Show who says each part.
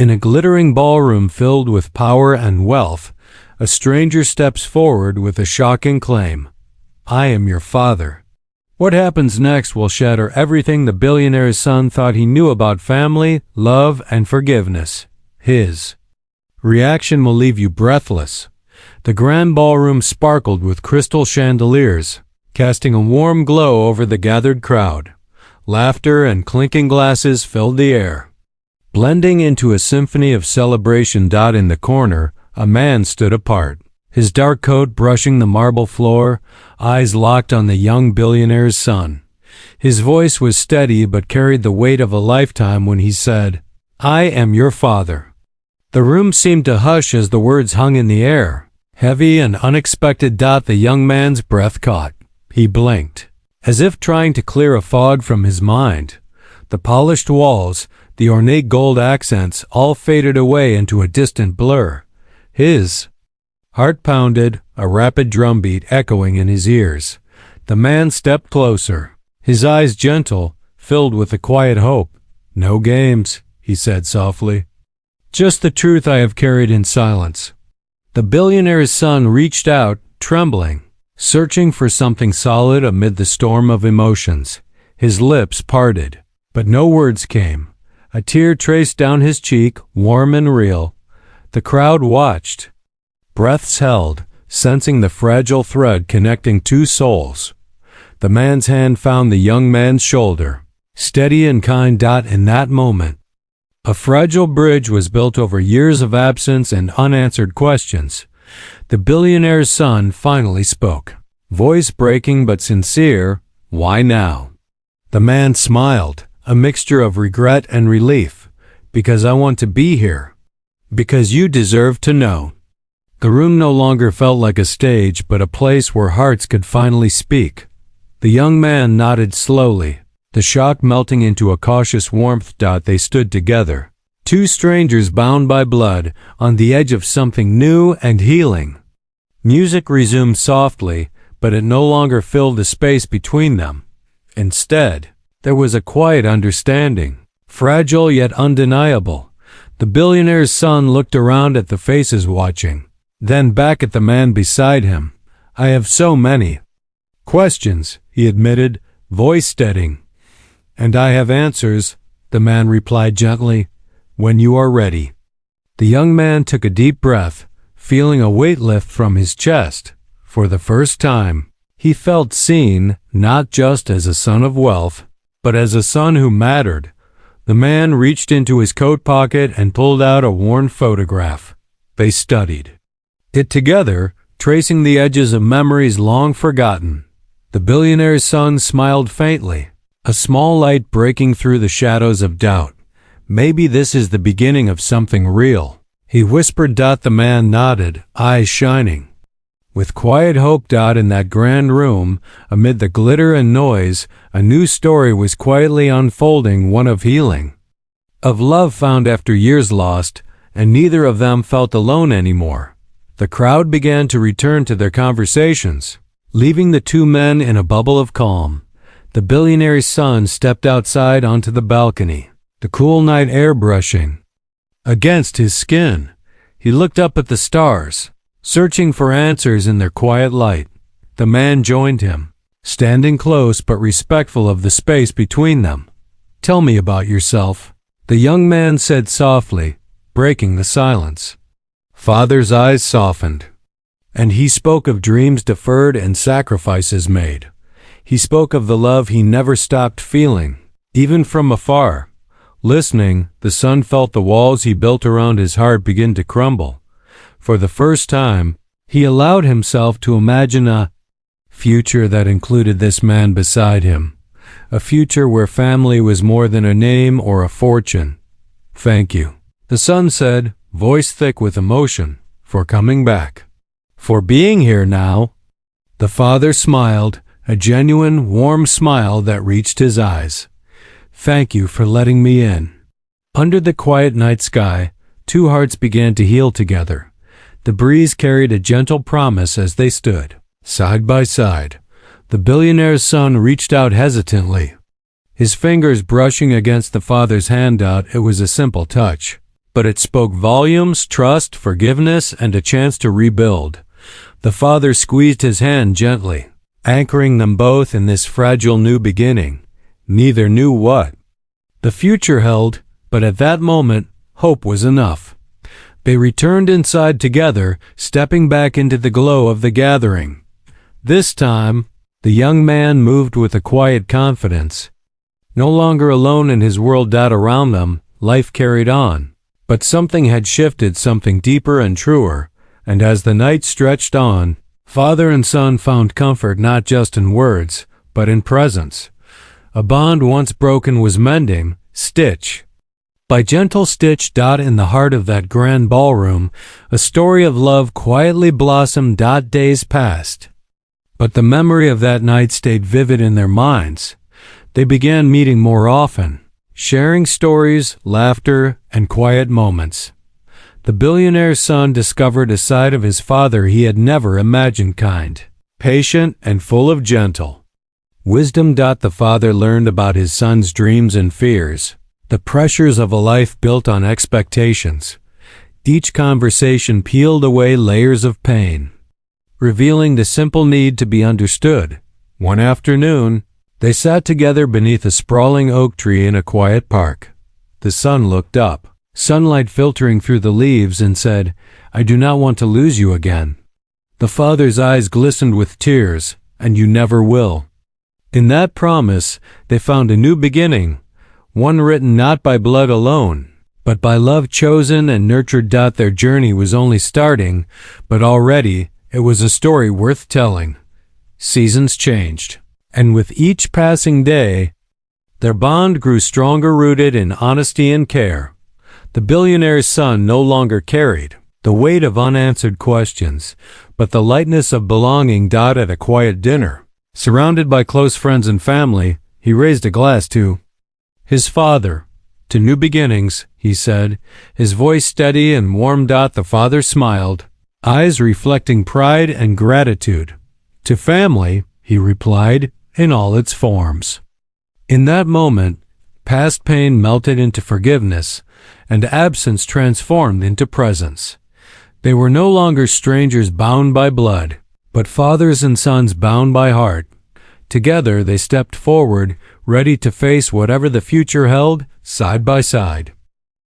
Speaker 1: In a glittering ballroom filled with power and wealth, a stranger steps forward with a shocking claim. I am your father. What happens next will shatter everything the billionaire's son thought he knew about family, love, and forgiveness. His reaction will leave you breathless. The grand ballroom sparkled with crystal chandeliers, casting a warm glow over the gathered crowd. Laughter and clinking glasses filled the air. Blending into a symphony of celebration. In the corner, a man stood apart, his dark coat brushing the marble floor, eyes locked on the young billionaire's son. His voice was steady but carried the weight of a lifetime when he said, I am your father. The room seemed to hush as the words hung in the air, heavy and unexpected. The young man's breath caught. He blinked, as if trying to clear a fog from his mind. The polished walls, the ornate gold accents, all faded away into a distant blur. His heart pounded, a rapid drumbeat echoing in his ears. The man stepped closer, his eyes gentle, filled with a quiet hope. No games, he said softly. Just the truth I have carried in silence. The billionaire's son reached out, trembling, searching for something solid amid the storm of emotions. His lips parted, but no words came. A tear traced down his cheek, warm and real. The crowd watched, breaths held, sensing the fragile thread connecting two souls. The man's hand found the young man's shoulder, steady and kind. In that moment, a fragile bridge was built over years of absence and unanswered questions. The billionaire's son finally spoke, voice breaking but sincere. Why now? The man smiled, a mixture of regret and relief. Because I want to be here. Because you deserve to know. The room no longer felt like a stage, but a place where hearts could finally speak. The young man nodded slowly, the shock melting into a cautious warmth. They stood together, two strangers bound by blood, on the edge of something new and healing. Music resumed softly, but it no longer filled the space between them. Instead, there was a quiet understanding, fragile yet undeniable. The billionaire's son looked around at the faces watching, then back at the man beside him. I have so many questions, he admitted, voice steadying. And I have answers, the man replied gently, when you are ready. The young man took a deep breath, feeling a weight lift from his chest. For the first time, he felt seen, not just as a son of wealth, but as a son who mattered. The man reached into his coat pocket and pulled out a worn photograph. They studied it together, tracing the edges of memories long forgotten. The billionaire's son smiled faintly, a small light breaking through the shadows of doubt. Maybe this is the beginning of something real, he whispered. The man nodded, eyes shining with quiet hope. In that grand room, amid the glitter and noise, a new story was quietly unfolding, one of healing, of love found after years lost, and neither of them felt alone anymore. The crowd began to return to their conversations, leaving the two men in a bubble of calm. The billionaire's son stepped outside onto the balcony, the cool night air brushing against his skin. He looked up at the stars, searching for answers in their quiet light. The man joined him, standing close but respectful of the space between them. Tell me about yourself, the young man said softly, breaking the silence. Father's eyes softened, and he spoke of dreams deferred and sacrifices made. He spoke of the love he never stopped feeling, even from afar. Listening, the son felt the walls he built around his heart begin to crumble. For the first time, he allowed himself to imagine a future that included this man beside him, a future where family was more than a name or a fortune. Thank you, the son said, voice thick with emotion, for coming back, for being here now. The father smiled, a genuine, warm smile that reached his eyes. Thank you for letting me in. Under the quiet night sky, two hearts began to heal together. The breeze carried a gentle promise as they stood, side by side. The billionaire's son reached out hesitantly, his fingers brushing against the father's hand. It was a simple touch, but it spoke volumes: trust, forgiveness, and a chance to rebuild. The father squeezed his hand gently, anchoring them both in this fragile new beginning. Neither knew what the future held, but at that moment, hope was enough. They returned inside together, stepping back into the glow of the gathering. This time, the young man moved with a quiet confidence. No longer alone in his world. Around them, life carried on. But something had shifted, something deeper and truer, and as the night stretched on, father and son found comfort not just in words, but in presence. A bond once broken was mending, stitch by gentle stitch. In the heart of that grand ballroom, a story of love quietly blossomed. Days passed, but the memory of that night stayed vivid in their minds. They began meeting more often, sharing stories, laughter, and quiet moments. The billionaire's son discovered a side of his father he had never imagined: kind, patient, and full of gentle wisdom. The father learned about his son's dreams and fears, the pressures of a life built on expectations. Each conversation peeled away layers of pain, revealing the simple need to be understood. One afternoon, they sat together beneath a sprawling oak tree in a quiet park. The son looked up, sunlight filtering through the leaves, and said, "I do not want to lose you again." The father's eyes glistened with tears, "And you never will." In that promise, they found a new beginning, one written not by blood alone, but by love chosen and nurtured. Their journey was only starting, but already it was a story worth telling. Seasons changed, and with each passing day, their bond grew stronger, rooted in honesty and care. The billionaire's son no longer carried the weight of unanswered questions, but the lightness of belonging. At a quiet dinner, surrounded by close friends and family, he raised a glass to his father. "To new beginnings," he said, his voice steady and warm. The father smiled, eyes reflecting pride and gratitude. "To family," he replied, "in all its forms." In that moment, past pain melted into forgiveness, and absence transformed into presence. They were no longer strangers bound by blood, but fathers and sons bound by heart. Together they stepped forward, ready to face whatever the future held, side by side.